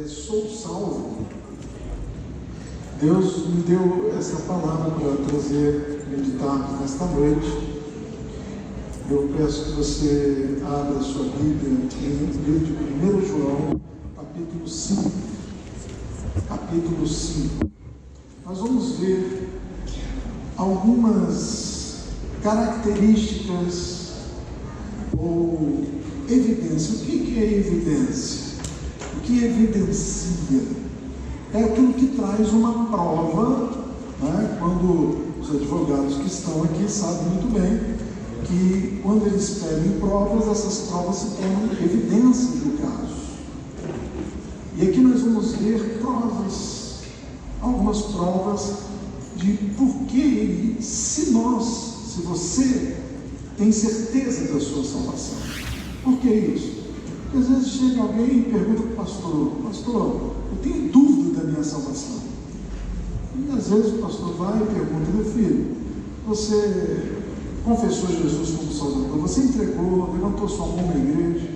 Sou salvo. Deus me deu essa palavra para trazer, meditarmos nesta noite. Eu peço que você abra a sua Bíblia no livro de 1 João, capítulo 5. Capítulo 5. Nós vamos ver algumas características ou evidência. O que é evidência? O que evidencia? É aquilo que traz uma prova, né? Quando os advogados que estão aqui sabem muito bem que quando eles pedem provas, essas provas se tornam evidência do caso. E aqui nós vamos ver provas, algumas provas de por que, se você tem certeza da sua salvação. Por que isso? Porque às vezes chega alguém e pergunta para o pastor, eu tenho dúvida da minha salvação. E às vezes o pastor vai e pergunta, meu filho, você confessou Jesus como Salvador, você entregou, levantou sua mão na igreja?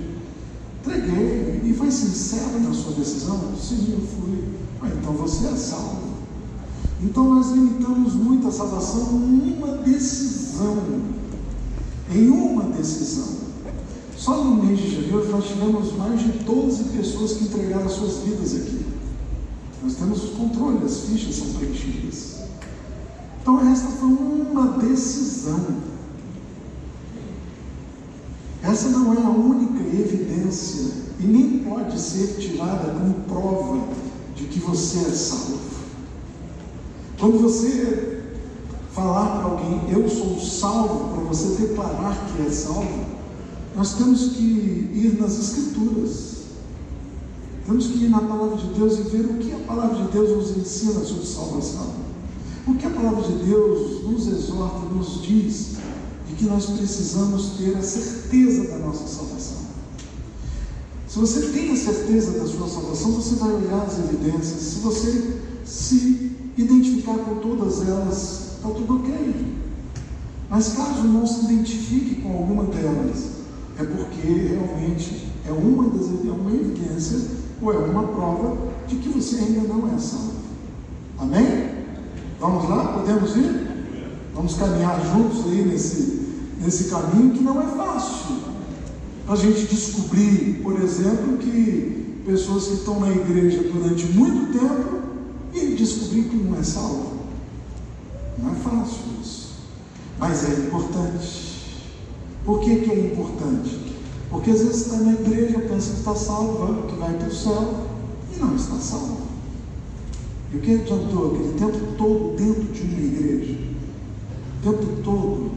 Entreguei. E foi sincero na sua decisão? Sim, eu fui. Então você é salvo. Então nós limitamos muito a salvação em uma decisão. Em uma decisão. Só no mês de janeiro nós tivemos mais de 12 pessoas que entregaram as suas vidas aqui. Nós temos o controle, as fichas são preenchidas. Então esta foi uma decisão. Essa não é a única evidência e nem pode ser tirada como prova de que você é salvo. Quando você falar para alguém, eu sou salvo, para você declarar que é salvo, nós temos que ir nas Escrituras. Temos que ir na Palavra de Deus e ver o que a Palavra de Deus nos ensina sobre salvação. O que a Palavra de Deus nos exorta, nos diz de que nós precisamos ter a certeza da nossa salvação. Se você tem a certeza da sua salvação, você vai olhar as evidências. Se você se identificar com todas elas, está tudo ok. Mas caso não se identifique com alguma delas, é porque realmente é uma evidência ou é uma prova de que você ainda não é salvo. Amém? Vamos lá? Podemos ir? Vamos caminhar juntos aí nesse caminho que não é fácil. A gente descobrir, por exemplo, que pessoas que estão na igreja durante muito tempo e descobrir que não é salvo. Não é fácil isso. Mas é importante. Por que é importante? Porque às vezes está na igreja, pensa que está salvo, que vai para o céu e não está salvo. E o que adiantou aquele tempo todo dentro de uma igreja? O tempo todo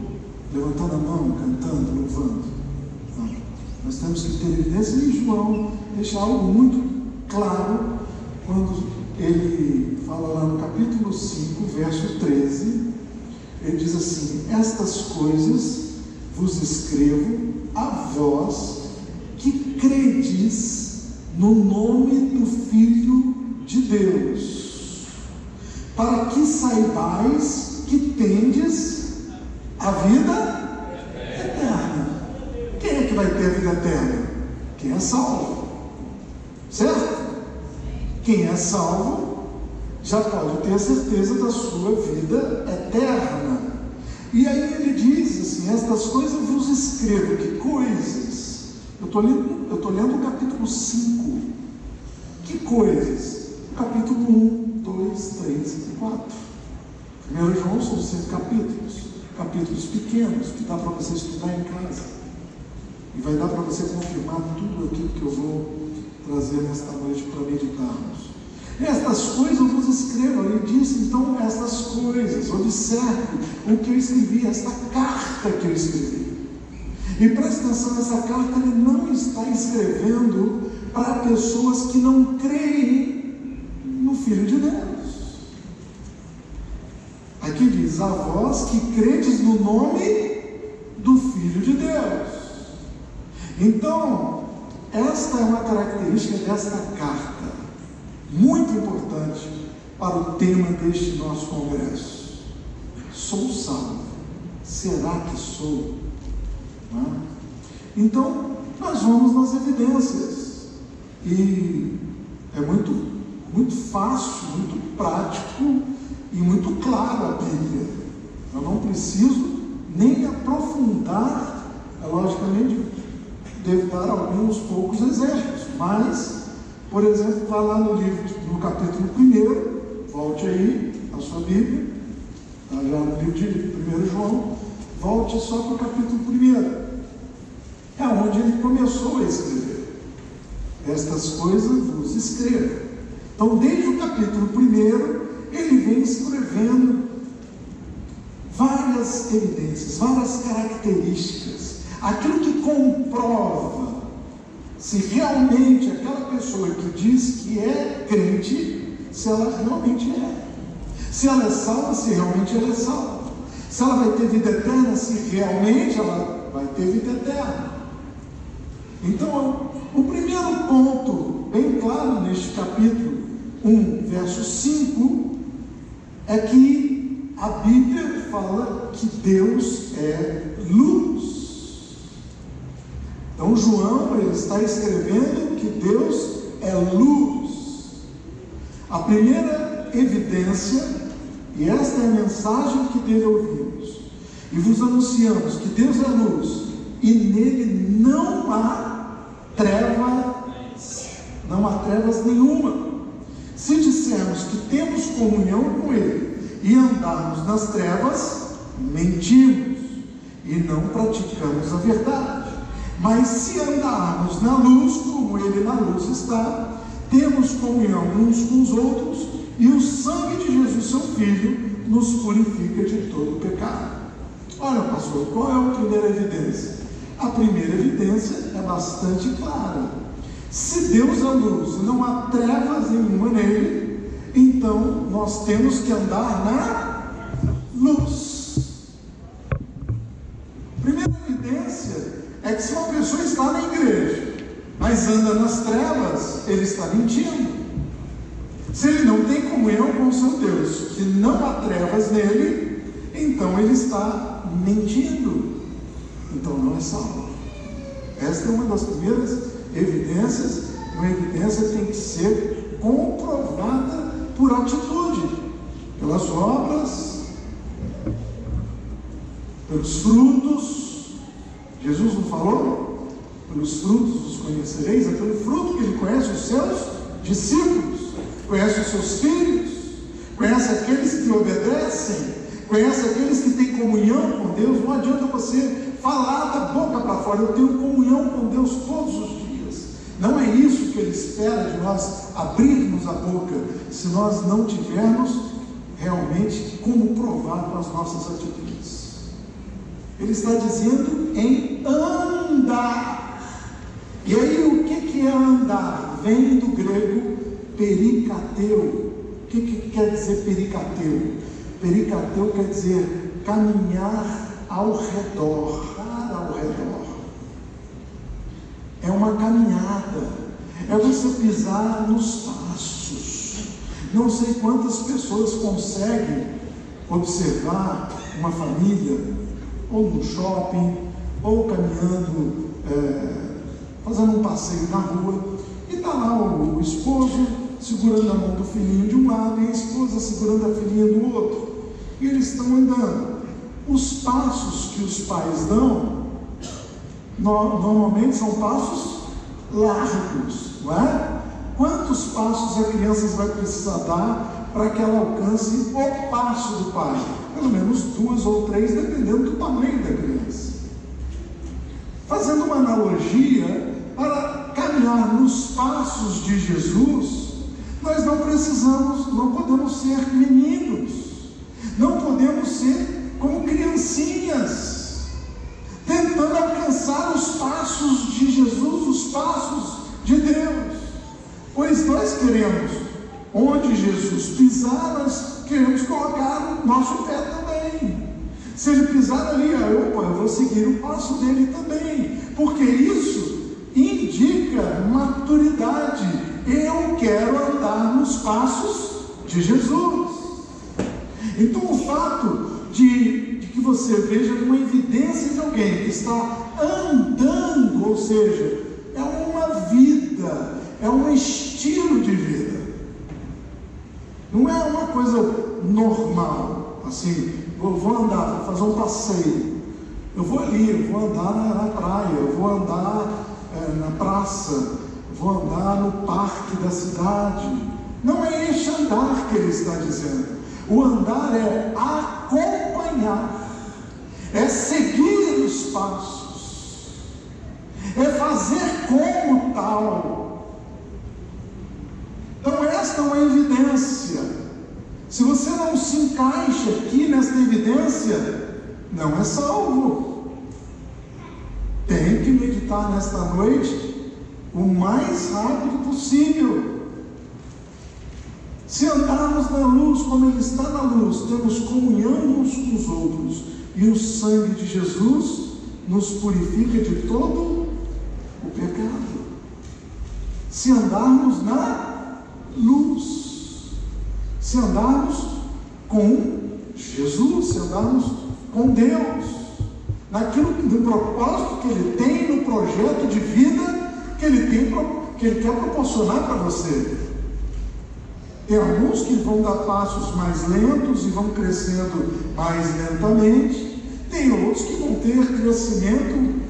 levantando a mão, cantando, louvando? Não. Nós temos que ter evidência. E João deixa algo muito claro quando ele fala lá no capítulo 5, verso 13. Ele diz assim: estas coisas vos escrevo a vós que credes no nome do Filho de Deus, para que saibais que tendes a vida eterna. Quem é que vai ter a vida eterna? Quem é salvo, certo? Quem é salvo já pode ter a certeza da sua vida eterna. E aí ele diz assim: estas coisas vos escrevo. Que coisas? Eu estou lendo o capítulo 5. Que coisas? O capítulo 1, 2, 3 e 4. 1 João são 5 capítulos pequenos, que dá para você estudar em casa. E vai dar para você confirmar tudo aquilo que eu vou trazer nesta noite para meditarmos. Estas coisas eu vos escrevo. Ele disse então estas coisas. Observe o que eu escrevi, esta carta que eu escrevi. E preste atenção, essa carta ele não está escrevendo para pessoas que não creem no Filho de Deus. Aqui diz: a vós que credes no nome do Filho de Deus. Então, esta é uma característica desta carta, muito importante para o tema deste nosso congresso. Sou salvo. Será que sou? Não? Então, nós vamos nas evidências. E é muito fácil, muito prático e muito claro a Bíblia. Eu não preciso nem me aprofundar, logicamente, devo dar alguns poucos exemplos, mas, por exemplo, vai lá no capítulo 1, volte aí a sua Bíblia, está já no livro de 1 João, volte só para o capítulo 1, é onde ele começou a escrever. Estas coisas vos escrevo. Então, desde o capítulo 1, ele vem escrevendo várias evidências, várias características, aquilo que comprova se realmente aquela pessoa que diz que é crente, se ela realmente é. Se ela é salva, se realmente ela é salva. Se ela vai ter vida eterna, se realmente ela vai ter vida eterna. Então, o primeiro ponto, bem claro neste capítulo 1, verso 5, é que a Bíblia fala que Deus é luz. Então, João, ele está escrevendo que Deus é luz. A primeira evidência, e esta é a mensagem que dele ouvimos, e vos anunciamos que Deus é luz, e nele não há trevas nenhuma. Se dissermos que temos comunhão com ele e andarmos nas trevas, mentimos e não praticamos a verdade. Mas se andarmos na luz, como ele na luz está, temos comunhão uns com os outros, e o sangue de Jesus, seu Filho, nos purifica de todo pecado. Olha, pastor, qual é a primeira evidência? A primeira evidência é bastante clara. Se Deus é luz e não há trevas nenhuma nele, então nós temos que andar na luz. Primeira evidência é que se uma pessoa está na igreja, mas anda nas trevas, ele está mentindo. Se ele não tem comunhão com o seu Deus, se não há trevas nele, então ele está mentindo. Então não é salvo. Esta é uma das primeiras evidências. Uma evidência tem que ser comprovada por atitude, pelas obras, pelos frutos. Jesus não falou? Pelos frutos os conhecereis. É pelo fruto que ele conhece os seus discípulos, conhece os seus filhos, conhece aqueles que obedecem, conhece aqueles que têm comunhão com Deus. Não adianta você falar da boca para fora: eu tenho comunhão com Deus todos os dias. Não é isso que ele espera de nós, abrirmos a boca, se nós não tivermos realmente como provar com as nossas atitudes. Ele está dizendo em andar. E aí, o que é andar? Vem do grego perikateu. O que quer dizer perikateu? Perikateu quer dizer caminhar ao redor, ao redor. É uma caminhada, é você pisar nos passos. Não sei quantas pessoas conseguem observar uma família, ou no shopping, ou caminhando, fazendo um passeio na rua, e está lá o esposo segurando a mão do filhinho de um lado e a esposa segurando a filhinha do outro, e eles estão andando. Os passos que os pais dão normalmente são passos largos, não é? Quantos passos a criança vai precisar dar para que ela alcance o passo do pai? Pelo menos 2 ou 3, dependendo do tamanho da criança. Fazendo uma analogia, para caminhar nos passos de Jesus, nós não podemos ser meninos, não podemos ser como criancinhas, tentando alcançar os passos de Jesus, os passos de Deus, pois nós queremos, onde Jesus pisar, nós queremos colocar o nosso pé também. Se ele pisar ali, eu vou seguir o passo dele também, porque isso indica maturidade. Eu quero andar nos passos de Jesus. Então, o fato de que você veja uma evidência de alguém que está andando, ou seja, é uma vida, é um estilo de vida. Não é uma coisa normal, assim, vou andar, vou fazer um passeio. Eu vou ali, eu vou andar na praia, eu vou andar na praça, vou andar no parque da cidade. Não é este andar que ele está dizendo. O andar é acompanhar, é seguir os passos, é fazer como tal. Então esta é uma evidência. Se você não se encaixa aqui nesta evidência, não é salvo. Tem que meditar nesta noite o mais rápido possível. Se andarmos na luz como Ele está na luz, temos comunhão uns com os outros, e o sangue de Jesus nos purifica de todo o pecado. Se andarmos na luz, se andarmos com Jesus, se andarmos com Deus, naquilo, no propósito que Ele tem, no projeto de vida que Ele quer proporcionar para você. Tem alguns que vão dar passos mais lentos e vão crescendo mais lentamente. Tem outros que vão ter crescimento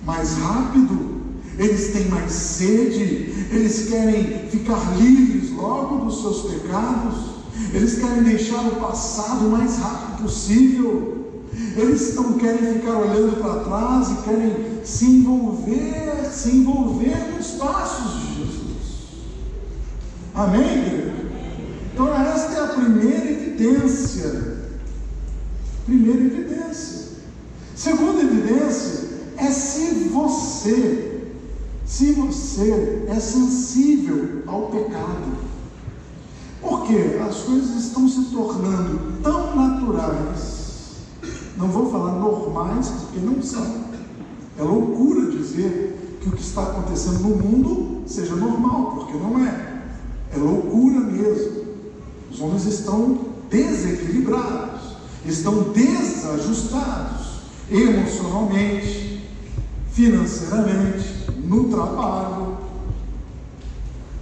mais rápido. Eles têm mais sede. Eles querem ficar livres logo dos seus pecados. Eles querem deixar o passado o mais rápido possível. Eles não querem ficar olhando para trás e querem se envolver nos passos de Jesus. Amém, igreja? Então esta é a primeira evidência. Primeira evidência. Segunda evidência é se você é sensível ao pecado. Porque as coisas estão se tornando tão naturais, não vou falar normais, porque não são. É loucura dizer que o que está acontecendo no mundo seja normal, porque não é. É loucura mesmo. Os homens estão desequilibrados, estão desajustados emocionalmente, financeiramente, no trabalho.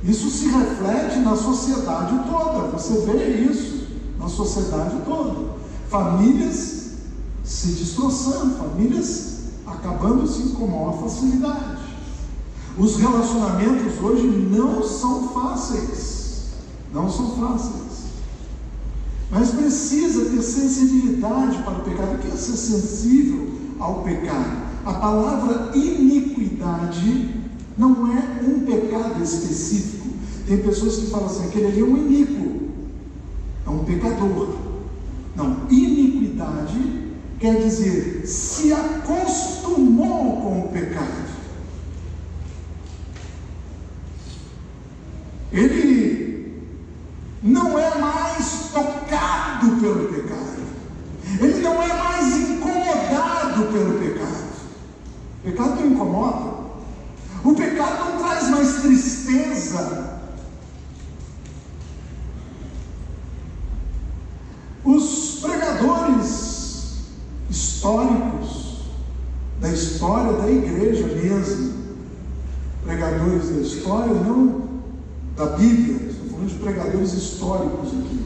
Isso se reflete na sociedade toda. Você vê isso na sociedade toda. Famílias se destroçando, famílias acabando-se com maior facilidade. Os relacionamentos hoje não são fáceis. Não são fáceis. Mas precisa ter sensibilidade para o pecado. O que é ser sensível ao pecado? A palavra iniquidade não é um pecado específico. Tem pessoas que falam assim, aquele ali é um iníquo, é um pecador. Não, iniquidade quer dizer se acostumou com o pecado. Ele não é mais tocado pelo pecado. Ele não é mais incomodado pelo pecado. O pecado não incomoda. O pecado não traz mais tristeza. Os pregadores históricos da história da igreja mesmo, pregadores da história, não da Bíblia, estou falando de pregadores históricos aqui.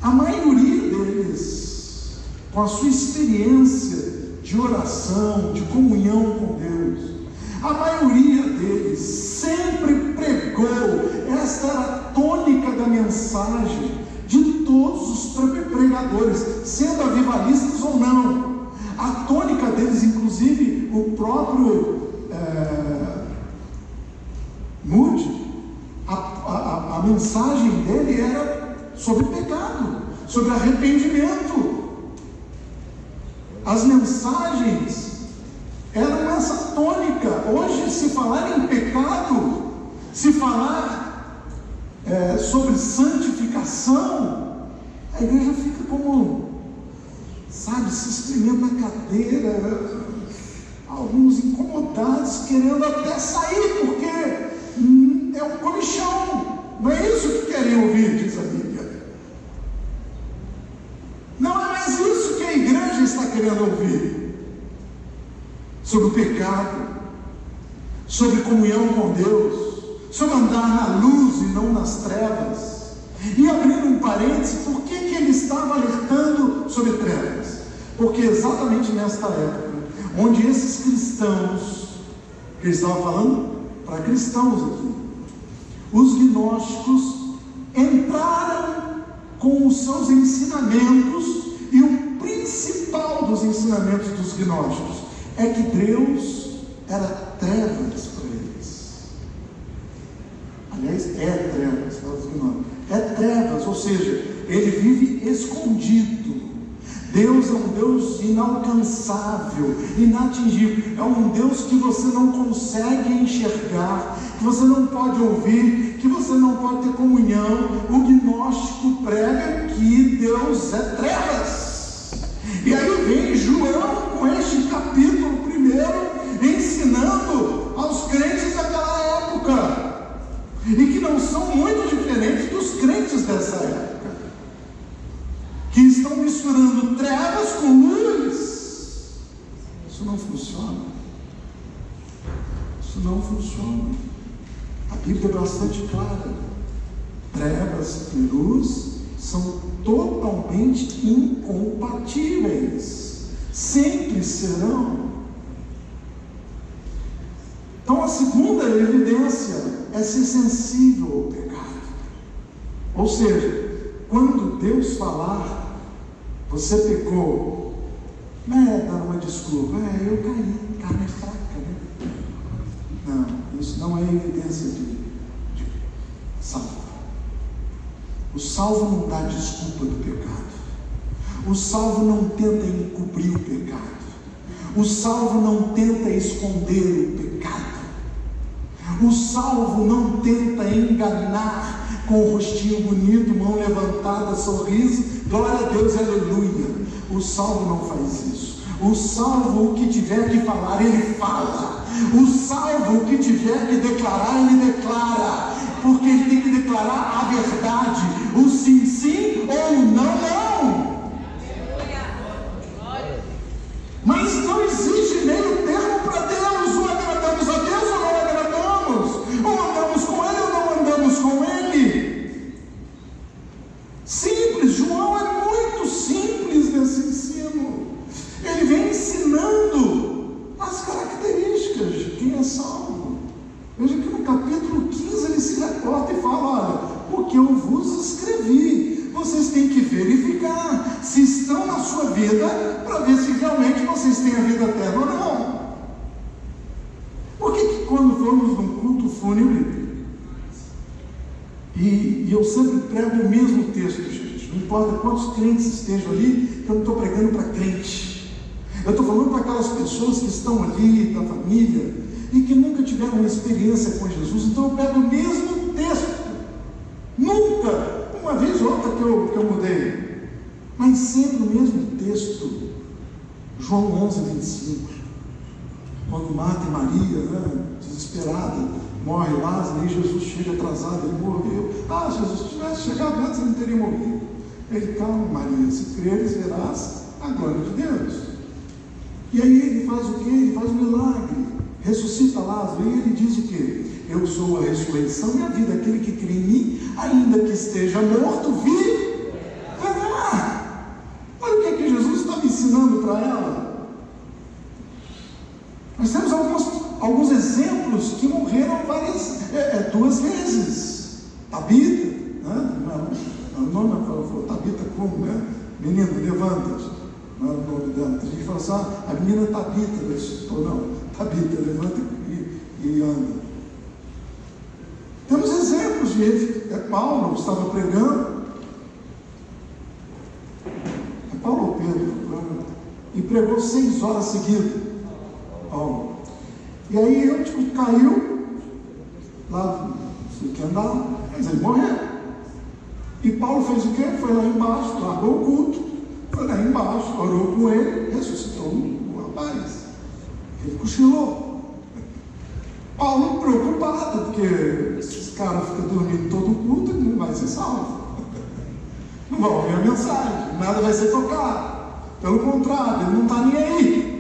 A maioria deles, com a sua experiência de oração, de comunhão com Deus, a maioria deles sempre pregou, esta era a tônica da mensagem de todos os pregadores, sendo avivalistas ou não. A tônica deles, inclusive o próprio Moody, a mensagem dele era sobre pecado, sobre arrependimento. As mensagens eram essa tônica. Hoje, se falar em pecado, se falar sobre santificação, a igreja fica como, sabe, se espremendo na cadeira, alguns incomodados, querendo até sair, porque é um comichão. Não é isso que querem ouvir, diz a Bíblia. Não é mais isso que a igreja está querendo ouvir. Sobre o pecado, sobre comunhão com Deus, sobre andar na luz e não nas trevas. E abrindo um parênteses, por que ele estava alertando sobre trevas? Porque exatamente nesta época, onde esses cristãos, que ele estava falando para cristãos aqui, os gnósticos entraram com os seus ensinamentos, e o principal dos ensinamentos dos gnósticos é que Deus era trevas para eles. Aliás, é trevas, ou seja, ele vive escondido. Deus é um Deus inalcançável, inatingível, é um Deus que você não consegue enxergar, que você não pode ouvir, que você não pode ter comunhão. O gnóstico prega que Deus é trevas. E aí vem João com este capítulo 1, ensinando aos crentes daquela época, e que não são muito diferentes dos crentes dessa época, que estão misturando trevas com luz. Isso não funciona. Isso não funciona. A Bíblia é bastante clara. Trevas e luz são totalmente incompatíveis. Sempre serão. Então a segunda evidência é ser sensível ao pecado. Ou seja, quando Deus falar, você pecou, não é dar uma desculpa, eu caí, carne é fraca, né? Não, isso não é evidência de salvo. O salvo não dá desculpa do pecado. O salvo não tenta encobrir o pecado. O salvo não tenta esconder o pecado. O salvo não tenta enganar com o rostinho bonito, mão levantada, sorriso, glória a Deus, aleluia. O salvo não faz isso. O salvo, o que tiver que falar, ele fala. O salvo, o que tiver que declarar, ele declara, porque ele tem que declarar a verdade, o sim, sim, ou não, não. Mas não existe meio termo para Deus. Ou agradamos a Deus ou não agradamos, ou andamos com ele ou não andamos com ele. Simples. João é muito simples nesse ensino. Ele vem ensinando as características de quem é salvo. Veja que no capítulo 15 ele se reporta e fala: olha, porque eu vos escrevi, vocês têm que verificar se estão na sua vida, para ver se realmente vocês têm a vida eterna ou não. Por que quando vamos num culto fúnebre, e eu sempre prego o mesmo texto, gente, não importa quantos crentes estejam ali, eu não estou pregando para crente, eu estou falando para aquelas pessoas que estão ali, da família, e que nunca tiveram uma experiência com Jesus. Então eu pego o mesmo texto, nunca, uma vez ou outra que eu mudei, mas sempre o mesmo texto. João 11:25, quando Marta e Maria, desesperada, morre Lázaro, e Jesus chega atrasado, ele morreu. Jesus, se tivesse chegado antes, ele não teria morrido. Ele: calma, Maria, se creres, verás a glória de Deus. E aí ele faz o quê? Ele faz um milagre, ressuscita Lázaro, e ele diz o quê? Eu sou a ressurreição e a vida, aquele que crê em mim, ainda que esteja morto, viverá. Olha o que Jesus estava ensinando para ela. Nós temos alguns exemplos que morreram duas vezes. Tabita, né? O nome falou Tabita como, né? Menina, levanta. Não era o nome dela. A gente fala assim: a menina Tabita ressuscitou. Não, Tabita, levanta e anda. Temos exemplos de Paulo estava pregando. É Paulo ou Pedro? E pregou 6 horas seguidas. Paulo. E aí ele caiu lá, não sei o que andava, mas ele morreu. E Paulo fez o quê? Foi lá embaixo, largou o culto, foi lá embaixo, orou com ele, ressuscitou o rapaz. Ele cochilou. Paulo preocupado, porque esses caras ficam dormindo todo o culto e não vai ser salvo. Não vai ouvir a mensagem, nada vai ser tocado. Pelo contrário, ele não está nem aí.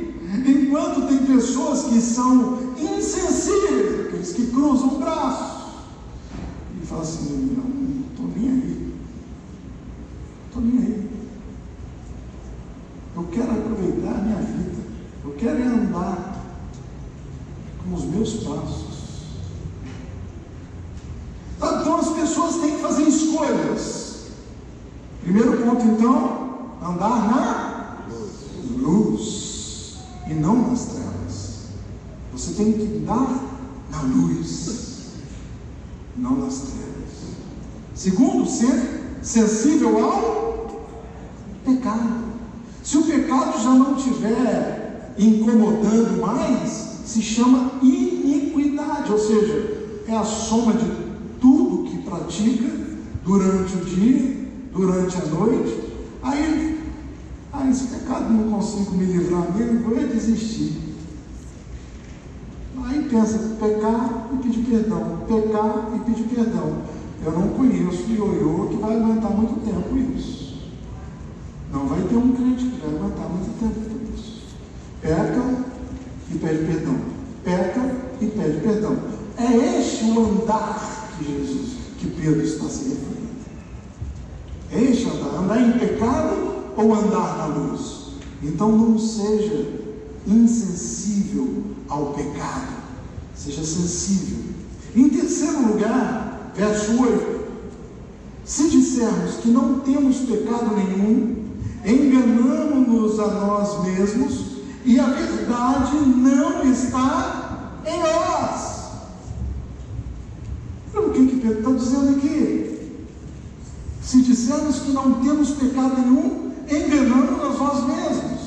Enquanto tem pessoas que são insensíveis, aqueles que cruzam braços, fala assim, não estou nem aí. Estou nem aí. Eu quero aproveitar a minha vida. Eu quero andar com os meus passos. Então as pessoas têm que fazer escolhas. Primeiro ponto, então, andar na luz e não nas trevas. Você tem que andar na luz, não nas trevas. Segundo, ser sensível ao pecado. Se o pecado já não estiver incomodando mais, se chama iniquidade, ou seja, é a soma de tudo que pratica durante o dia, durante a noite. Aí esse pecado não consigo me livrar mesmo, vou desistir. Aí pensa, pecar e pedir perdão, pecar e pedir perdão. Eu não conheço ioiô que vai aguentar muito tempo isso. Não vai ter um crente que vai aguentar muito tempo por isso. Peca e pede perdão. Peca e pede perdão. É este o andar que Jesus, que Pedro está se referindo. É este andar em pecado ou andar na luz. Então não seja insensível ao pecado. Seja sensível. Em terceiro lugar, verso 8. Se dissermos que não temos pecado nenhum, enganamos-nos a nós mesmos e a verdade não está em nós. O que Pedro está dizendo aqui? Se dissermos que não temos pecado nenhum, enganamos a nós mesmos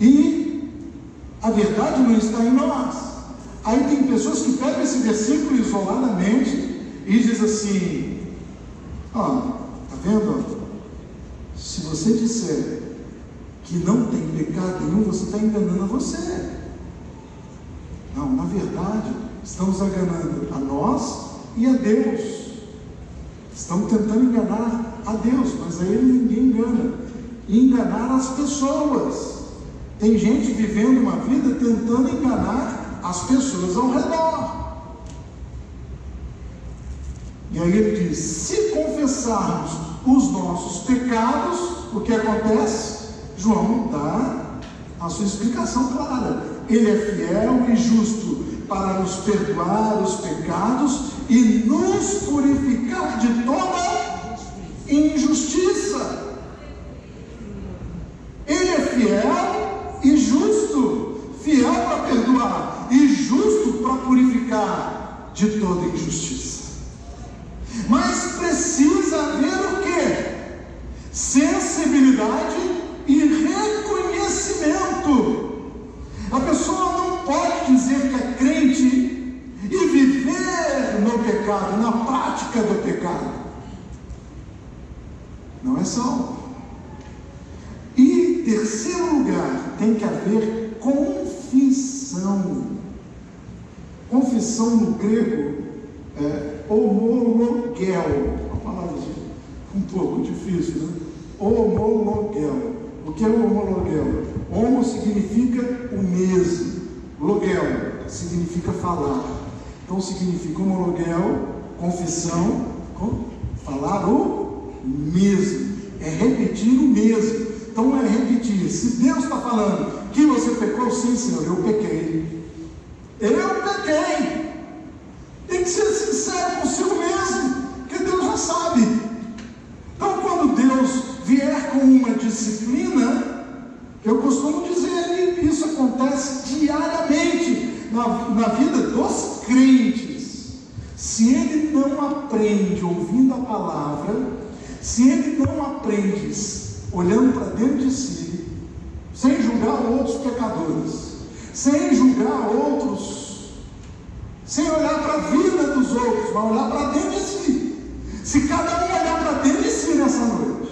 e a verdade não está em nós. Aí tem pessoas que pegam esse versículo isoladamente e diz assim: está vendo? Se você disser que não tem pecado nenhum, você está enganando a você. Não, na verdade, estamos enganando a nós e a Deus. Estamos tentando enganar a Deus, mas a Ele ninguém engana. Enganar as pessoas. Tem gente vivendo uma vida tentando enganar as pessoas ao redor. E aí ele diz: se confessarmos os nossos pecados, o que acontece? João dá a sua explicação clara. Ele é fiel e justo para nos perdoar os pecados e nos purificar de toda injustiça. Ele é fiel e justo, fiel para perdoar e justo para purificar de toda injustiça. Mas precisa haver o quê? Sensibilidade e reconhecimento. A pessoa não pode dizer que é crente e viver no pecado, na prática do pecado. Não é salvo. E terceiro lugar, tem que haver confissão. Confissão no grego é homologel, uma palavra um pouco difícil, né? Homologel. O que é o homologel? Homo significa o mesmo, logel significa falar. Então significa homologel, confissão, falar o mesmo, é repetir o mesmo. Então é repetir. Se Deus está falando que você pecou, sim, Senhor, eu pequei. Eu pequei. Tem que ser sincero consigo mesmo, porque Deus já sabe. Então quando Deus vier com uma disciplina, eu costumo dizer que isso acontece diariamente na vida dos crentes. Se ele não aprende ouvindo a palavra, se ele não aprende olhando para dentro de si, sem julgar outros pecadores, sem julgar outros, sem olhar para a vida dos outros, mas olhar para dentro de si. Se cada um olhar para dentro de si nessa noite,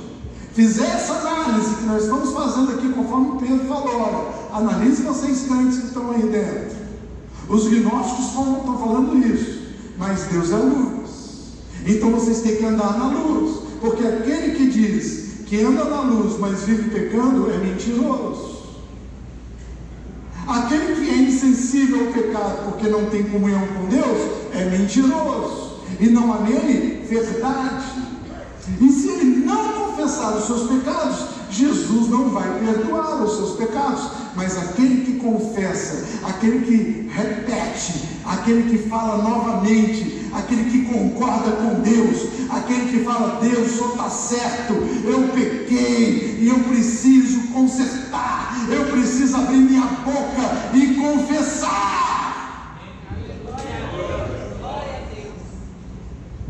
fizer essa análise que nós estamos fazendo aqui, conforme Pedro falou, analise vocês crentes que estão aí dentro. Os gnósticos estão falando isso, mas Deus é luz. Então vocês têm que andar na luz, porque aquele que diz que anda na luz, mas vive pecando, é mentiroso. Aquele que é insensível ao pecado porque não tem comunhão com Deus, é é mentiroso, e não há nele verdade. E se ele não confessar os seus pecados, Jesus não vai perdoar os seus pecados. Mas aquele que confessa, aquele que repete, aquele que fala novamente, aquele que concorda com Deus, aquele que fala: Deus, o Senhor está certo, eu pequei e eu preciso consertar, eu preciso abrir minha boca e confessar.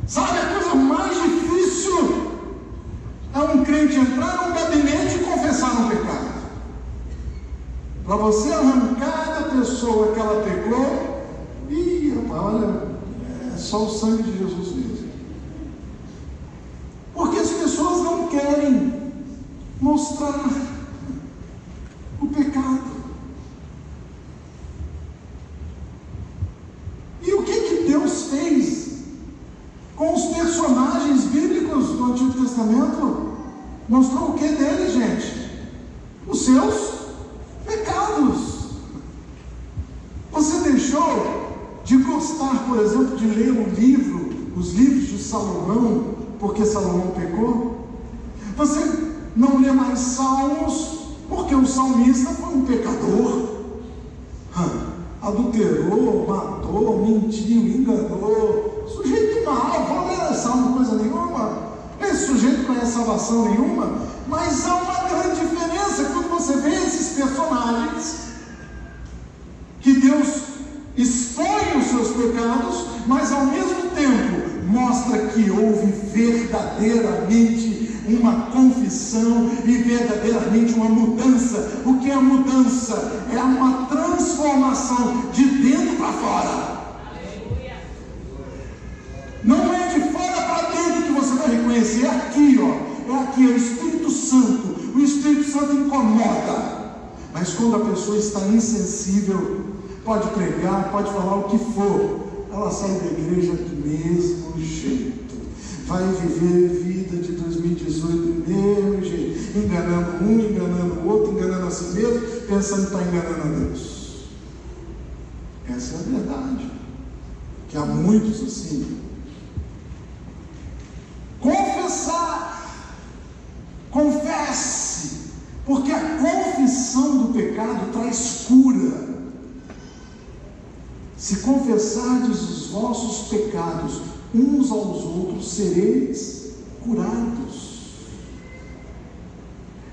Sabe, a coisa mais difícil é um crente entrar num gabinete e confessar um pecado. Para você arrancar da pessoa que ela pecou, olha, é só o sangue de Jesus mesmo. Porque as pessoas não querem mostrar o pecado. E o que Deus fez com os personagens bíblicos do Antigo Testamento? Mostrou o que dele, gente? Os seus pecados. Você deixou de gostar, por exemplo, de ler os livros de Salomão, porque Salomão pecou? Você não lê mais salmos, porque o salmista foi um pecador, adulterou, matou, mentiu, enganou, sujeito mau. Vou ler salmo coisa nenhuma, esse sujeito não conhece salvação nenhuma. Mas há uma grande diferença quando você vê esses personagens que Deus expõe os seus pecados, mas ao mesmo tempo mostra que houve verdadeiramente uma confissão e verdadeiramente uma mudança. O que é a mudança? É uma transformação de dentro para fora. Não é de fora para dentro que você vai reconhecer, é aqui, ó. É aqui, é o Espírito Santo. O Espírito Santo incomoda. Mas quando a pessoa está insensível, pode pregar, pode falar o que for, ela sai da igreja do mesmo jeito. Vai viver a vida de 2018 do mesmo jeito, enganando um, enganando o outro, enganando a si mesmo, pensando que está enganando a Deus. Essa é a verdade. Que há muitos assim. Confessar, confesse, porque a confissão do pecado traz cura. Se confessardes os vossos pecados uns aos outros, sereis curados.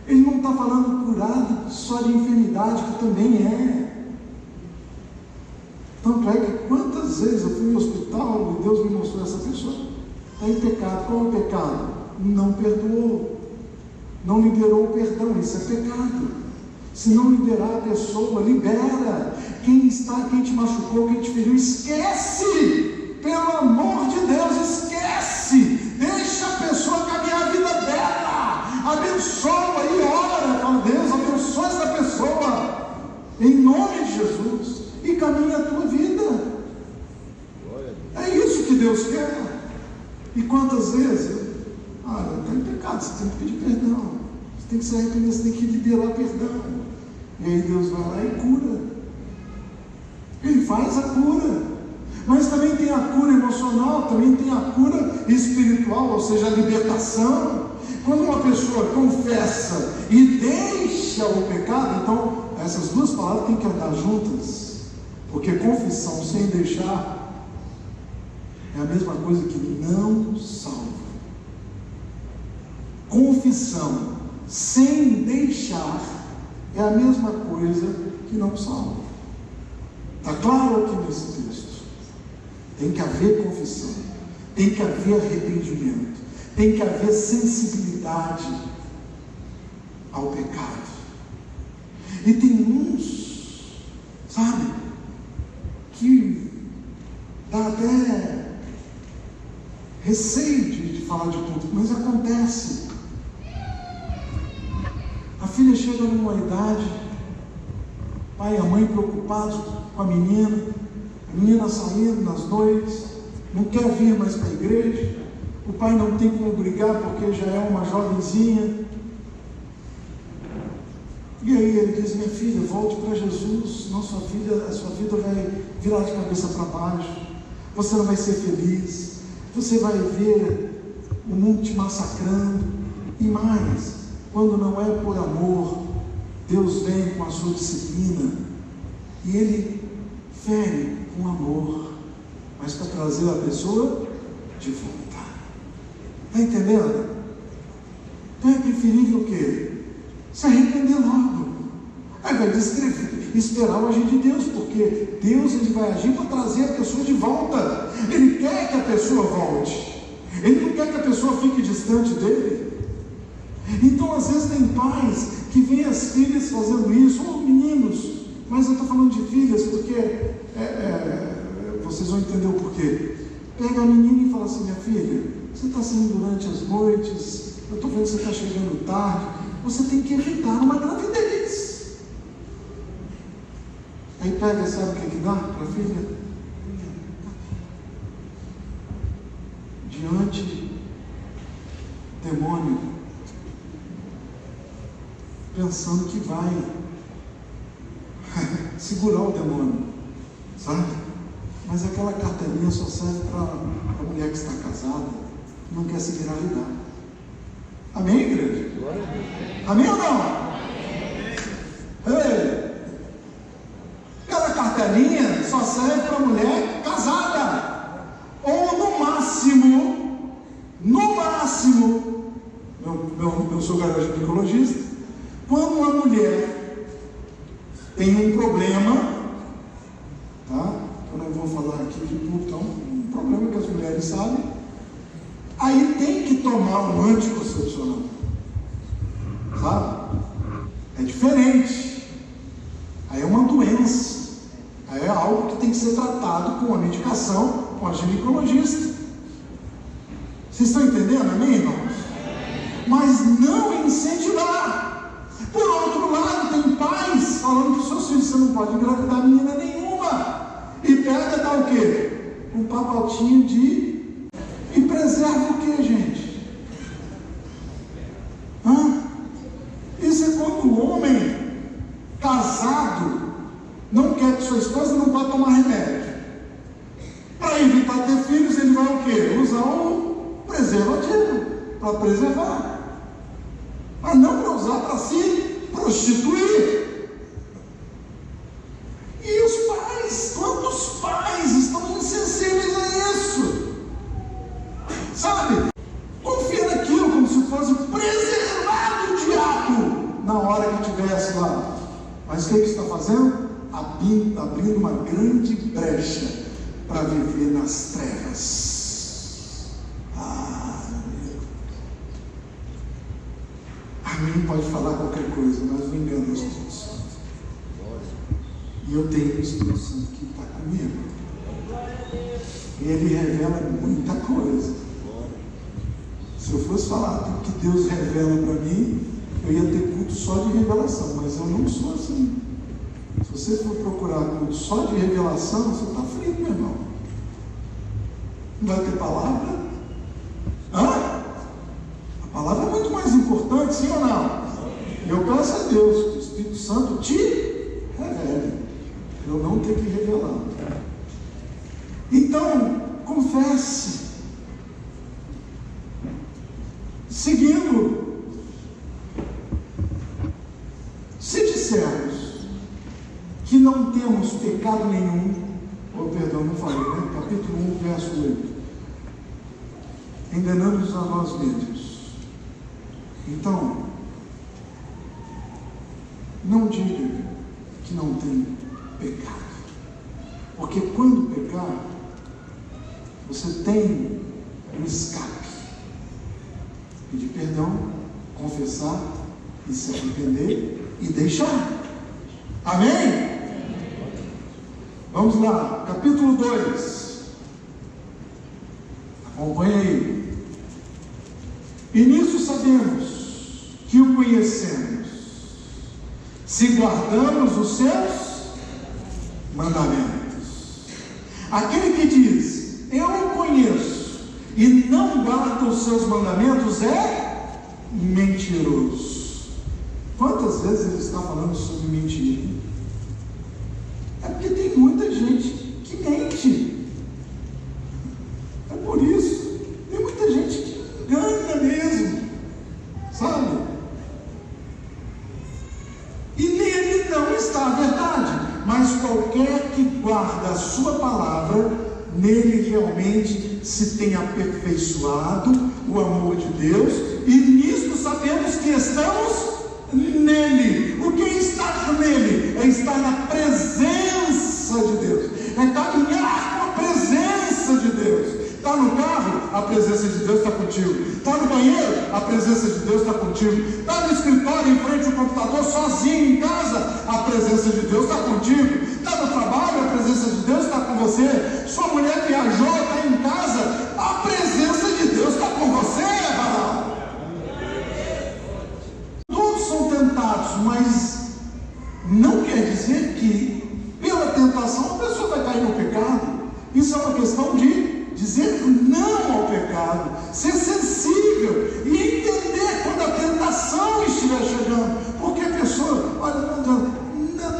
Ele não está falando curado só de enfermidade, que também é. Tanto é que quantas vezes eu fui no hospital e Deus me mostrou essa pessoa está em pecado. Qual é o pecado? Não perdoou, não liberou o perdão. Isso é pecado. Se não liberar a pessoa, libera. Quem te machucou, quem te feriu, esquece. Pelo amor de Deus, esquece. Deixa a pessoa caminhar a vida dela. Abençoa e ora. Fala: Deus, abençoa essa pessoa em nome de Jesus, e caminha a tua vida. É isso que Deus quer. E quantas vezes? Olha, está em pecado, você tem que pedir perdão, você tem que se arrepender, você tem que liberar perdão. E aí Deus vai lá e cura. Ele faz a cura. Mas também tem a cura emocional, também tem a cura espiritual, ou seja, a libertação. Quando uma pessoa confessa e deixa o pecado, então essas duas palavras têm que andar juntas, porque confissão sem deixar é a mesma coisa que não salva. Confissão sem deixar é a mesma coisa que não salva. Está claro aqui nesse texto? Tem que haver confissão, tem que haver arrependimento, tem que haver sensibilidade ao pecado. E tem uns, sabe, que dá até receio de falar de público, mas acontece. A filha chega numa idade, pai e a mãe preocupados com a menina saindo nas noites, não quer vir mais para a igreja, o pai não tem como brigar porque já é uma jovenzinha. E aí ele diz: minha filha, volte para Jesus, senão a sua vida vai virar de cabeça para baixo. você não vai ser feliz, você vai ver o mundo te massacrando. E mais, quando não é por amor, Deus vem com a sua disciplina e Ele fere com amor, mas para trazer a pessoa de volta. Está entendendo? Então é preferível o quê? Se arrepender logo. Aí vai esperar o agir de Deus, porque Deus ele vai agir para trazer a pessoa de volta. Ele quer que a pessoa volte. Ele não quer que a pessoa fique distante dele. Então às vezes tem pais que veem as filhas fazendo isso, ou meninos, mas eu estou falando de filhas porque vocês vão entender o porquê. Pega a menina e fala assim: minha filha, você está saindo durante as noites, eu estou vendo que você está chegando tarde, você tem que evitar uma gravidez. Aí pega, sabe o que dá para a filha? Diante demônio, pensando que vai segurar o demônio, sabe? Mas aquela carteirinha só serve para a mulher que está casada e não quer se engravidar. Amém, igreja? Amém ou não? Ei! Aquela carteirinha só serve para a mulher casada. Ou no máximo, eu sou garoto ginecologista, quando uma mulher tem um problema, tá? Eu não vou falar aqui de tudo, então, um problema que as mulheres sabem, aí tem que tomar um anticoncepcional, sabe? É diferente, aí é uma doença, aí é algo que tem que ser tratado com a medicação, com a ginecologista. Vocês estão entendendo, amém, irmãos? Mas não incentivar. Por outro lado, tem pais falando que os seus filhos, você não pode engravidar menina nenhuma. E pega dá o quê? Um pacotinho de... E preserva o quê, gente? Isso é quando o homem casado não quer que sua esposa não vá tomar remédio. Para evitar ter filhos, ele vai o quê? Usar o preservativo para preservar. Mas não para usar para se prostituir. E os pais, quantos pais estão insensíveis a isso? Sabe? Confia naquilo como se fosse preservado o diabo na hora que estivesse lá. Mas o que está fazendo? Abrindo uma grande brecha para viver nas trevas. A mim pode falar qualquer coisa, mas não engana o Espírito Santo. E eu tenho o Espírito Santo que está comigo. Ele revela muita coisa. Se eu fosse falar do que Deus revela para mim, eu ia ter culto só de revelação, mas eu não sou assim. Se você for procurar culto só de revelação, você está frito, meu irmão. Não vai ter palavra? A palavra é muito mais importante, sim ou não? Eu peço a Deus que o Espírito Santo te revele, para eu não ter que revelar. Então, confesse. Seguindo, se dissermos que não temos pecado nenhum, não falei, né? Capítulo 1, verso 8, enganamos a nós mesmos. Então, não diga que não tem pecado, porque quando pecar, você tem um escape. Pedir perdão, confessar e se arrepender e deixar. Amém? Vamos lá, capítulo 2. Acompanha aí. E nisso sabemos que o conhecemos, se guardamos os seus mandamentos. Aquele que diz, eu o conheço, e não guarda os seus mandamentos, é mentiroso. Quantas vezes ele está falando sobre mentira? É porque tem muita gente que mente. por isso. Tem muita gente que engana mesmo, sabe? E nele não está a verdade, mas qualquer que guarda a sua palavra, nele realmente se tem aperfeiçoado o amor de Deus, e nisto sabemos que estamos nele. O que é estar nele? É estar na presença de Deus, é caminhar com a presença de Deus. Está no carro, a presença de Deus está contigo. Está no banheiro, a presença de Deus está contigo. Está no escritório, em frente ao computador, sozinho em casa, a presença de Deus está contigo. Está no trabalho, a presença de Deus está com você. Sua mulher viajou, está em casa, a presença de Deus está com você, varão. Todos são tentados, mas não quer dizer que pela tentação a pessoa vai cair no pecado. Isso é uma questão de dizer não ao pecado, ser sensível e entender quando a tentação estiver chegando, porque a pessoa, olha,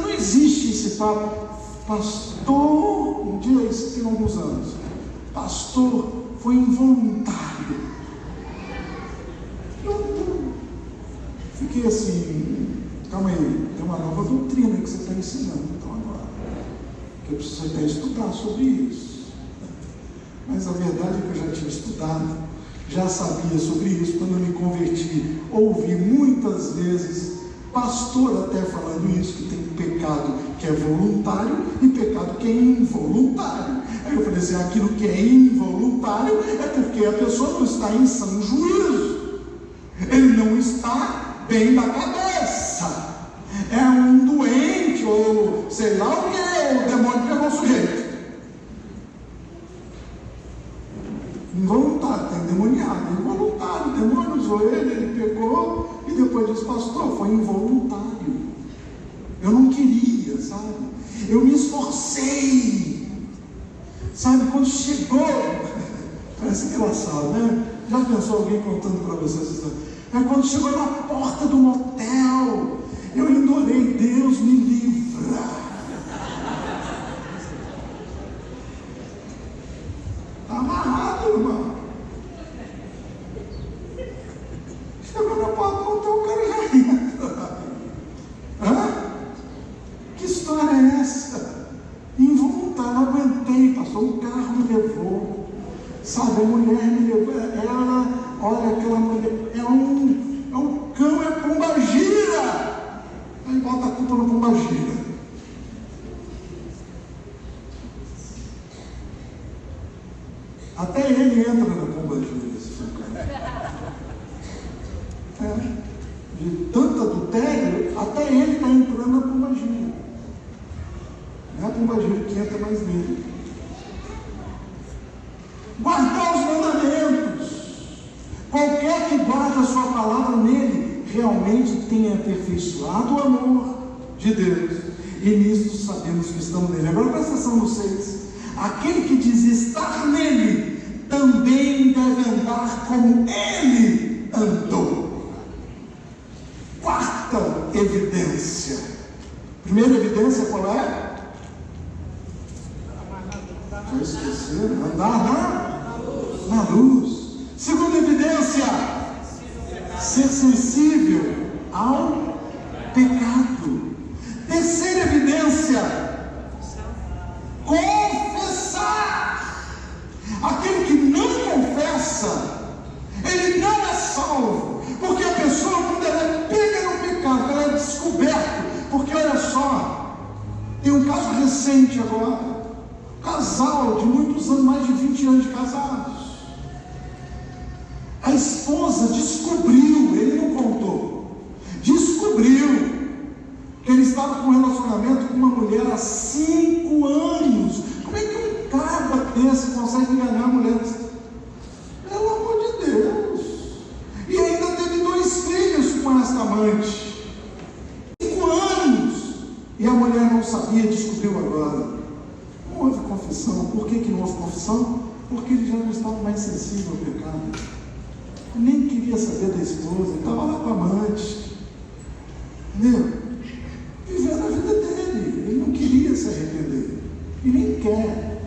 não existe esse papo, pastor, um dia isso tem alguns anos, pastor, foi involuntário. Eu fiquei assim, calma aí, tem uma nova doutrina que você está ensinando, então agora, que eu preciso até estudar sobre isso. Mas a verdade é que eu já tinha estudado, já sabia sobre isso. Quando eu me converti, ouvi muitas vezes pastor até falando isso, que tem pecado que é voluntário e pecado que é involuntário. Aí eu falei assim, aquilo que é involuntário é porque a pessoa não está em sã juízo, ele não está bem da cabeça, é um doente ou sei lá o que, o demônio pegou o sujeito. Involuntário, está endemoniado, involuntário, o demônio usou ele pegou e depois disse, pastor, foi involuntário, eu não queria, sabe, eu me esforcei, sabe, quando chegou, parece engraçado, né? Já pensou alguém contando para vocês, quando chegou na porta do motel, eu ainda orei, Deus me livra. Está amarrado, irmão. Chegou na porta do motel, o cara já entra. Que história é essa? Involuntário, não aguentei, pastor, o carro me levou. Sabe, a mulher me levou, ela, olha, aquela mulher, é um cão, é pombagira. Aí bota a culpa no pombagira. Até ele entra na pombagira, esse cara. De tanto adultério, até ele está entrando na pombagira. Não é a pombagira que entra mais nele. Guardar os mandamentos. Qualquer que guarda a sua palavra nele, realmente tem aperfeiçoado o amor de Deus. E nisso sabemos que estamos nele. Agora presta atenção no 6. Aquele que diz estar nele, também deve andar como ele andou. Quarta evidência. Primeira evidência qual é? Já esqueceram? Andar na luz. Segunda evidência, ser sensível ao pecado. Terceira evidência, confessar. Aquele que não confessa, ele não é salvo, porque a pessoa, quando ela é pega no pecado, ela é descoberta, porque olha só, tem um caso recente agora, casal de muitos anos, mais de 20 anos de casados, a esposa descobriu, ele não contou, descobriu que ele estava com um relacionamento com uma mulher há 5 anos. Como é que um cara desse consegue enganar a mulher? Pelo amor de Deus. E ainda teve 2 filhos com essa amante. 5 anos. E a mulher não sabia, descobriu agora. Não houve confissão. Por que não houve confissão? Porque ele já não estava mais sensível ao pecado. Nem queria saber da esposa, estava lá com a amante. Entendeu? Vivendo a vida dele, ele não queria se arrepender, e nem quer.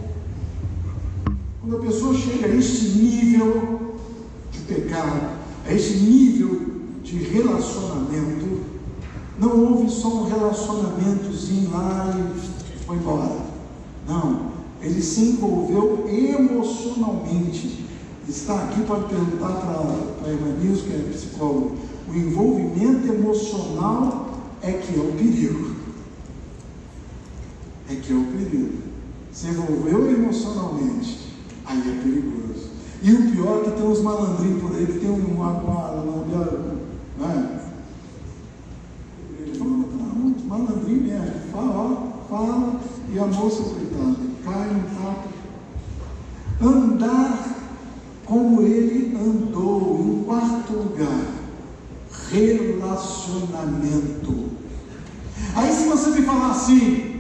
Quando a pessoa chega a este este nível de pecado, a este nível de relacionamento, não houve só um relacionamentozinho lá e foi embora. Não, ele se envolveu emocionalmente. Está aqui para perguntar para a irmã Nilson, que é psicóloga, o envolvimento emocional é que é o perigo. É que é o perigo. Se envolveu emocionalmente, aí é perigoso. E o pior é que tem uns malandrinhos por aí, que tem uma né? Ele falou, malandrinho mesmo, fala, e a moça, coitada, cai no papo. Andar como ele andou. Em quarto lugar, relacionamento. Aí se você me falar assim,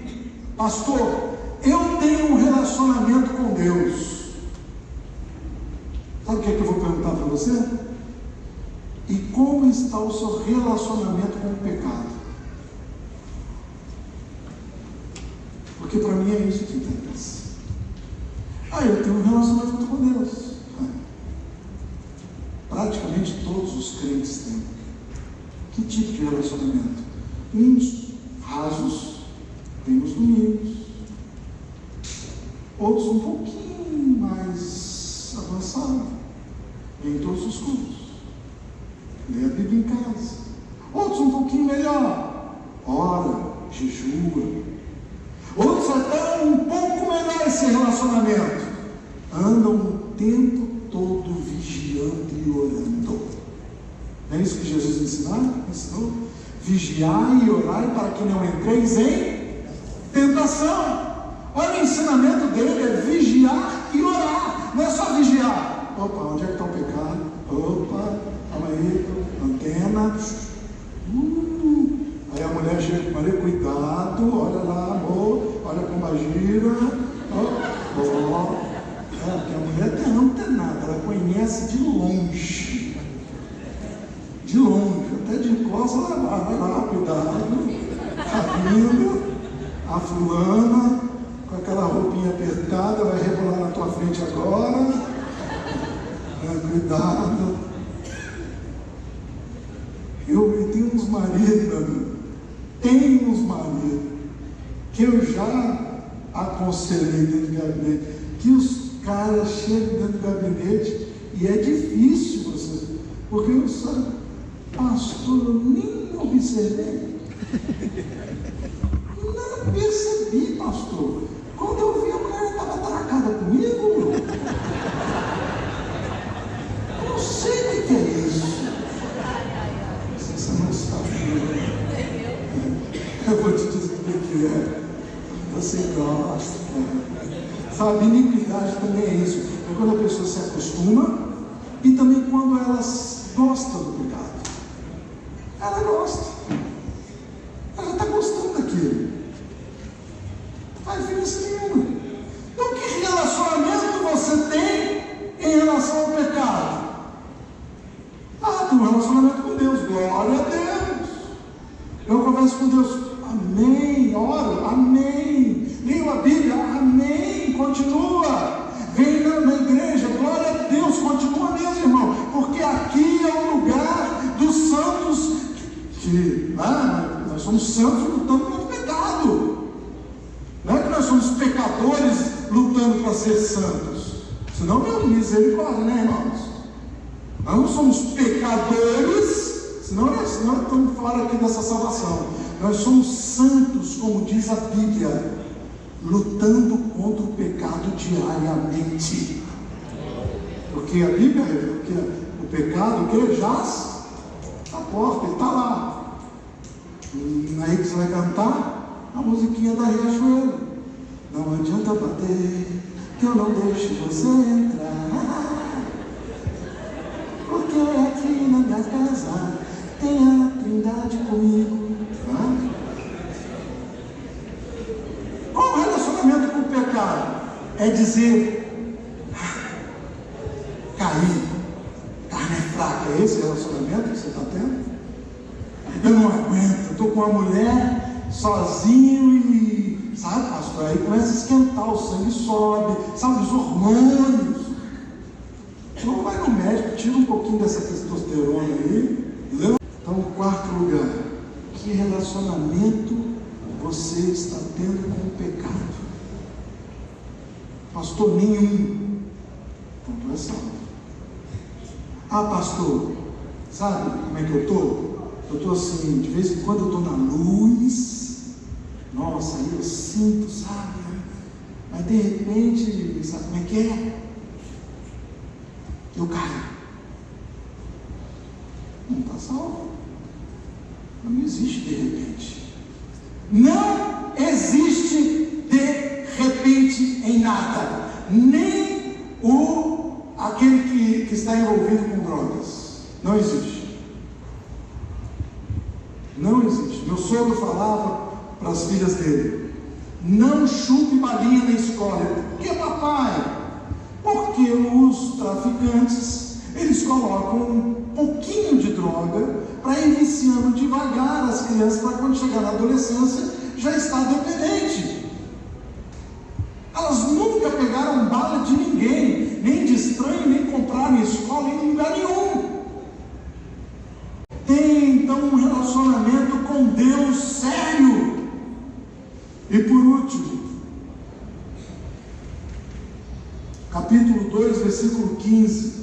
pastor, eu tenho um relacionamento com Deus, sabe o que é que eu vou perguntar para você? E como está o seu relacionamento com o pecado? Porque para mim é isso que interessa. Eu tenho um relacionamento com Deus. Praticamente todos os crentes têm. Que tipo de relacionamento? Uns rasos, vêm nos domingos. Outros um pouquinho mais avançados, vêm em todos os cultos. Lê a Bíblia em casa. Outros um pouquinho melhor, ora, jejua. Outros até um pouco melhor esse relacionamento, andam o tempo todo vigiando e orando. Não é isso que Jesus ensinou? Vigiai e orai para que não entreis em tentação. Olha, o ensinamento dele é vigiar e orar. Não é só vigiar. Opa, onde é que está o pecado? Opa, calma aí, antena. Aí a mulher chega com Maria, cuidado, olha lá, amor, olha como a gira. Porque a mulher não tem nada, ela conhece de longe. De longe, até de costas, ela vai lá, cuidado. Tá vindo a fulana, com aquela roupinha apertada, vai rebolar na tua frente agora. Cuidado. Eu tenho uns maridos, que eu já aconselhei dentro do gabinete, que os caras chegam dentro do gabinete e é difícil você, porque eu sabe, pastor, eu nem observei. Não percebi, pastor. Quando eu vi, a mulher estava atracada comigo. Eu não sei o que é isso. Você não sabe. Eu vou te dizer o que é. Você gosta. Sabe, iniquidade também é isso. É quando a pessoa se acostuma e também quando elas gostam do pecado. Ela gosta. Ela está gostando daquilo. Faz diferença nenhuma. Então, que relacionamento você tem em relação ao pecado? Tem um relacionamento com Deus. Glória a Deus. Eu converso com Deus. Amém. Oro. Amém. Leio a Bíblia. Amém. Continua. Vem na igreja. Glória a Deus. Continua mesmo, irmão. Porque aqui é o lugar dos santos. Nós somos santos lutando contra o pecado. Não é que nós somos pecadores lutando para ser santos. Senão, meu misericórdia, né, irmãos? Nós não somos pecadores, senão estamos fora aqui dessa salvação. Nós somos santos, como diz a Bíblia, lutando contra o pecado diariamente. Porque a Bíblia revela que o pecado que jaz à porta, ele está lá. Aí que você vai cantar a musiquinha da Riachuelo. Não adianta bater, que eu não deixo você entrar. Porque aqui na minha casa tem a Trindade comigo. Qual o relacionamento com o pecado? É dizer, caí, carne é fraca. É esse relacionamento que você está tendo? Eu não aguento, estou com a mulher sozinho e, sabe, pastor, aí começa a esquentar, o sangue sobe, sabe, os hormônios. Então vai no médico, tira um pouquinho dessa testosterona aí. Então, quarto lugar, que relacionamento você está tendo com o pecado? Pastor, nenhum. Então tu é salvo. Ah, pastor, sabe como é que eu estou? Eu estou assim, de vez em quando eu estou na luz. Nossa, aí eu sinto, sabe? Mas de repente, sabe como é que é? Eu caio. Não está salvo. Não existe de repente. Não existe de repente em nada. Nem aquele que está envolvido com drogas. Não existe. Não existe. Meu sogro falava para as filhas dele: não chupe balinha na escola. Por que, papai? Porque os traficantes, eles colocam um pouquinho de droga para ir viciando devagar as crianças, para quando chegar na adolescência já está dependente. Elas nunca pegaram bala de ninguém, nem de estranho, nem compraram em escola, em lugar nenhum. Tem então um relacionamento com Deus sério. E por último, capítulo 2, versículo 15.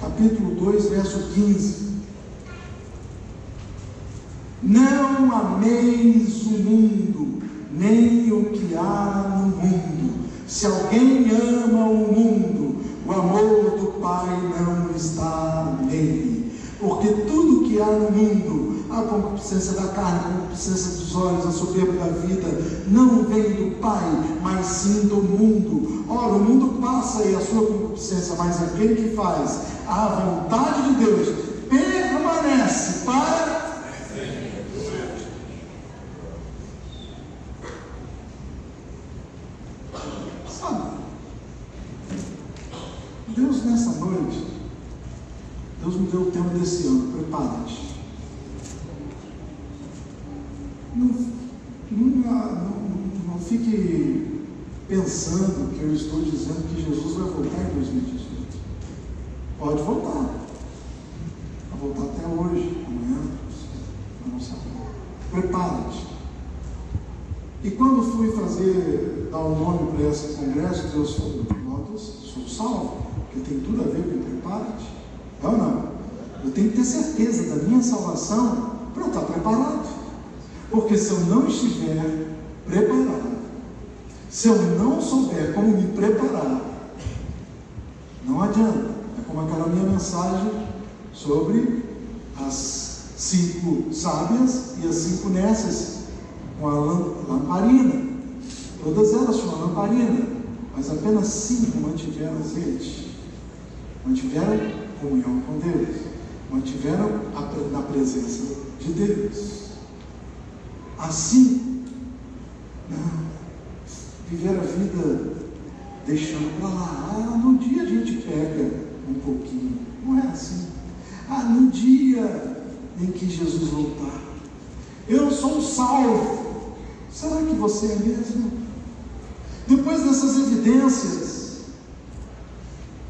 Capítulo 2, verso 15. Não ameis o mundo, nem o que há no mundo. Se alguém ama o mundo, o amor do Pai não está nele. Porque tudo que há no mundo, a concupiscência da carne, a concupiscência dos olhos, a soberba da vida, não vem do Pai, mas sim do mundo. Ora, o mundo passa e a sua concupiscência, mas aquele que faz a vontade de Deus permanece para... Sabe, Deus nessa noite, Deus me deu o tema desse ano: prepara-te. Não fique pensando que eu estou dizendo que Jesus vai voltar em 2018. Pode voltar. Vai voltar até hoje, amanhã, eu não sei. Prepara-te. E quando fui dar um nome para esse congresso, Deus falou: sou salvo, porque tem tudo a ver com prepara-te. É ou não? Eu tenho que ter certeza da minha salvação para eu estar preparado. Porque se eu não estiver preparado, se eu não souber como me preparar, não adianta. É como aquela minha mensagem sobre as 5 sábias e as 5 nécias com a lamparina. Todas elas tinham a lamparina, mas apenas 5 mantiveram azeite, mantiveram comunhão com Deus, mantiveram na presença de Deus. Assim, não, viver a vida deixando para lá. No dia a gente pega um pouquinho. Não é assim. No dia em que Jesus voltar, eu sou salvo. Será que você é mesmo? Depois dessas evidências,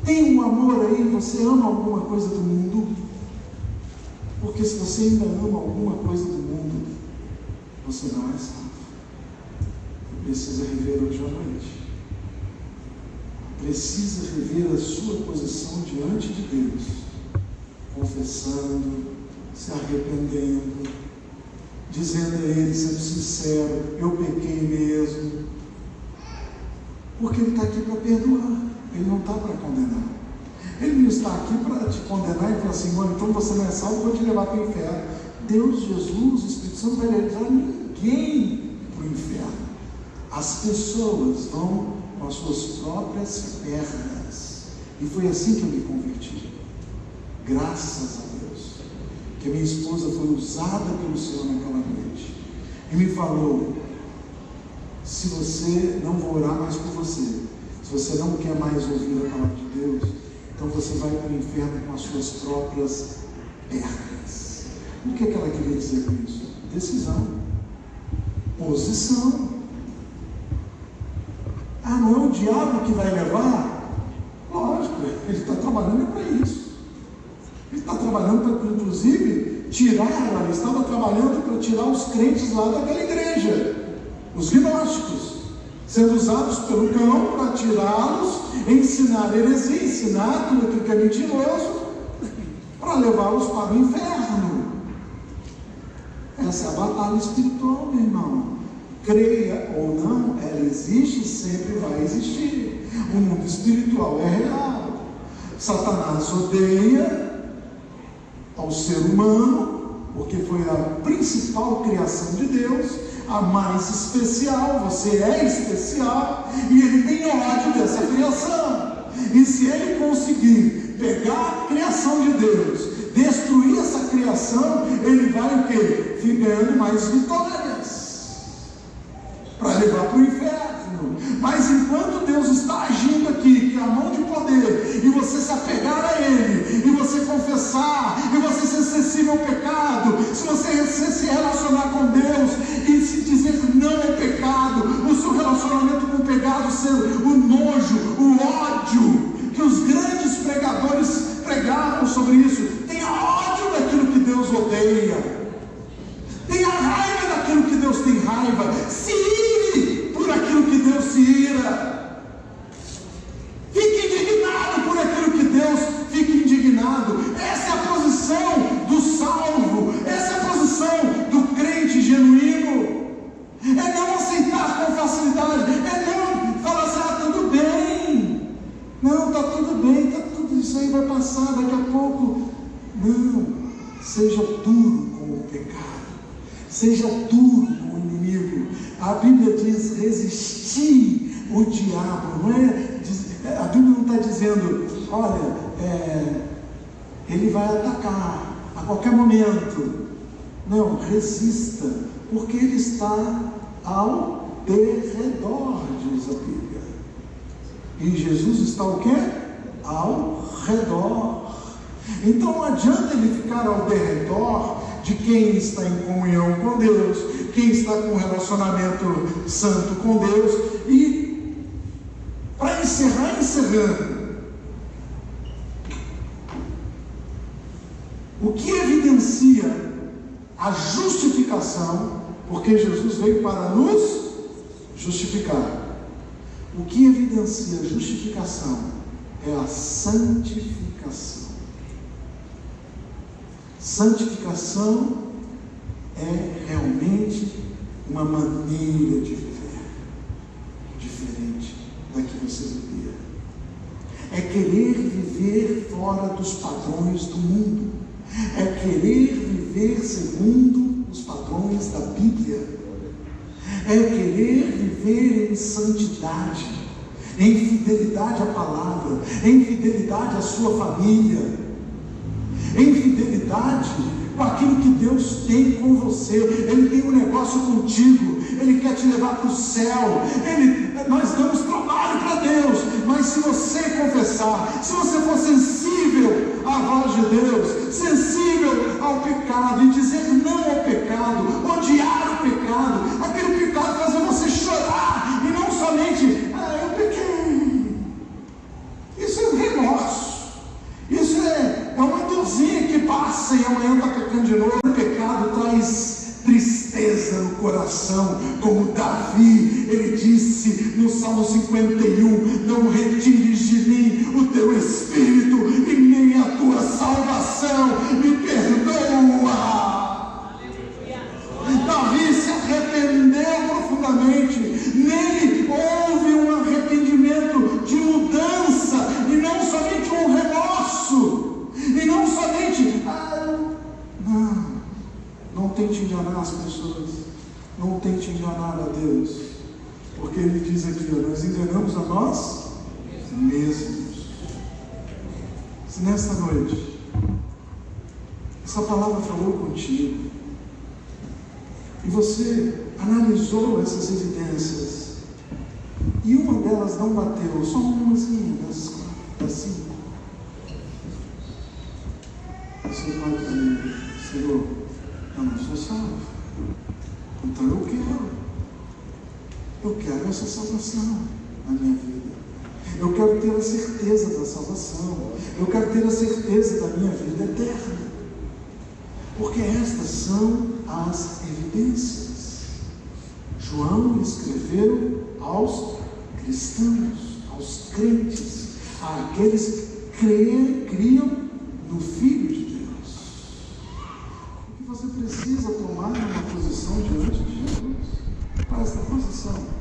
tem um amor aí? Você ama alguma coisa do mundo? Porque se você ainda ama alguma coisa do mundo, você não é salvo. Precisa rever hoje à noite. Precisa rever a sua posição diante de Deus, confessando, se arrependendo, dizendo a Ele, sendo sincero: eu pequei mesmo. Porque Ele está aqui para perdoar, Ele não está para condenar. Ele não está aqui para te condenar e falar assim: mano, então você não é salvo, vou te levar para o inferno. Deus, Jesus, o Espírito Santo vai levar ninguém para o inferno. As pessoas vão com as suas próprias pernas. E foi assim que eu me converti. Graças a Deus, que a minha esposa foi usada pelo Senhor naquela noite e me falou: se você não vou orar mais por você, se você não quer mais ouvir a palavra de Deus, então você vai para o inferno com as suas próprias pernas. O que ela queria dizer com isso? Decisão, posição. Não é o diabo que vai levar? trabalhando para isso. Ele está trabalhando para, inclusive, estava trabalhando para tirar os crentes lá daquela igreja, os gnósticos, sendo usados pelo cão para tirá-los, ensinar heresia, ensinar tudo aquilo que é mentiroso, para levá-los para o inferno. Essa é a batalha espiritual, meu irmão. Creia ou não, ela existe e sempre vai existir. O mundo espiritual é real. Satanás odeia ao ser humano, porque foi a principal criação de Deus, a mais especial. Você é especial e ele tem ódio dessa criação. E se ele conseguir pegar a criação de Deus, destruir essa criação, ele vai o quê? Ganhando mais vitórias para levar para o inferno. Mas enquanto Deus está agindo aqui, que é a mão de poder, e você se apegar a Ele, e você confessar, e você ser sensível ao pecado, se você se relacionar com Deus e se dizer que não é pecado, o seu relacionamento com o pecado ser o nojo, o ódio, que os grandes pregadores pregavam sobre isso. Tenha ódio daquilo que Deus odeia. Tenha raiva daquilo que Deus tem raiva. Se ire por aquilo que Deus se ira. Fique indignado por aquilo que Deus fica indignado. Essa é a posição do salvo. Essa é a posição do crente genuíno. É não aceitar com facilidade. É não falar assim, tudo bem. Não, está tudo bem, tudo isso aí vai passar daqui a pouco. Não, seja duro com o pecado. Seja duro com o inimigo. A Bíblia diz resistir o diabo. Não é, a Bíblia não está dizendo, olha, ele vai atacar a qualquer momento. Não, resista, porque ele está ao derredor, diz a Bíblia. E Jesus está o quê? Ao redor. Então não adianta ele ficar ao derredor de quem está em comunhão com Deus, quem está com um relacionamento santo com Deus. E para encerrando, o que evidencia a justificação, porque Jesus veio para nos justificar. O que evidencia a justificação é a santificação. Santificação é realmente uma maneira de viver diferente da que você vivia. É querer viver fora dos padrões do mundo. É querer viver segundo os padrões da Bíblia. É querer viver em santidade, em fidelidade à palavra, em fidelidade à sua família, em fidelidade com aquilo que Deus tem com você. Ele tem um negócio contigo, Ele quer te levar para o céu. Nós damos trabalho para Deus, mas se você confessar, se você for sensível à voz de Deus, sensível ao pecado, e dizer não ao pecado, odiar o pecado, aquele pecado fazer você chorar, e não somente, eu pequei. Isso é um remorso. Isso é uma dorzinha que passa e amanhã está pecando de novo. O pecado traz tristeza no coração, como Davi, ele disse no Salmo 51, não retires de mim o teu espírito e nem a tua salvação, me perdoa. Davi se arrependeu profundamente, nele houve um arrependimento de mudança, e não somente um remorso, e não somente, não tente enganar as pessoas, não tente enganar a Deus, porque Ele diz aqui, nós enganamos a nós mesmos. Se nesta noite essa palavra falou contigo, e você analisou essas evidências, e uma delas não bateu, só umazinha das 5, você pode dizer, Senhor, eu não sou salvo, então eu quero essa salvação na minha vida. Eu quero ter a certeza da salvação, eu quero ter a certeza da minha vida eterna, porque estas são as evidências. João escreveu aos cristãos, aos crentes, àqueles que criam no Filho de Deus. O que você precisa tomar uma posição diante de Jesus? Qual é esta posição?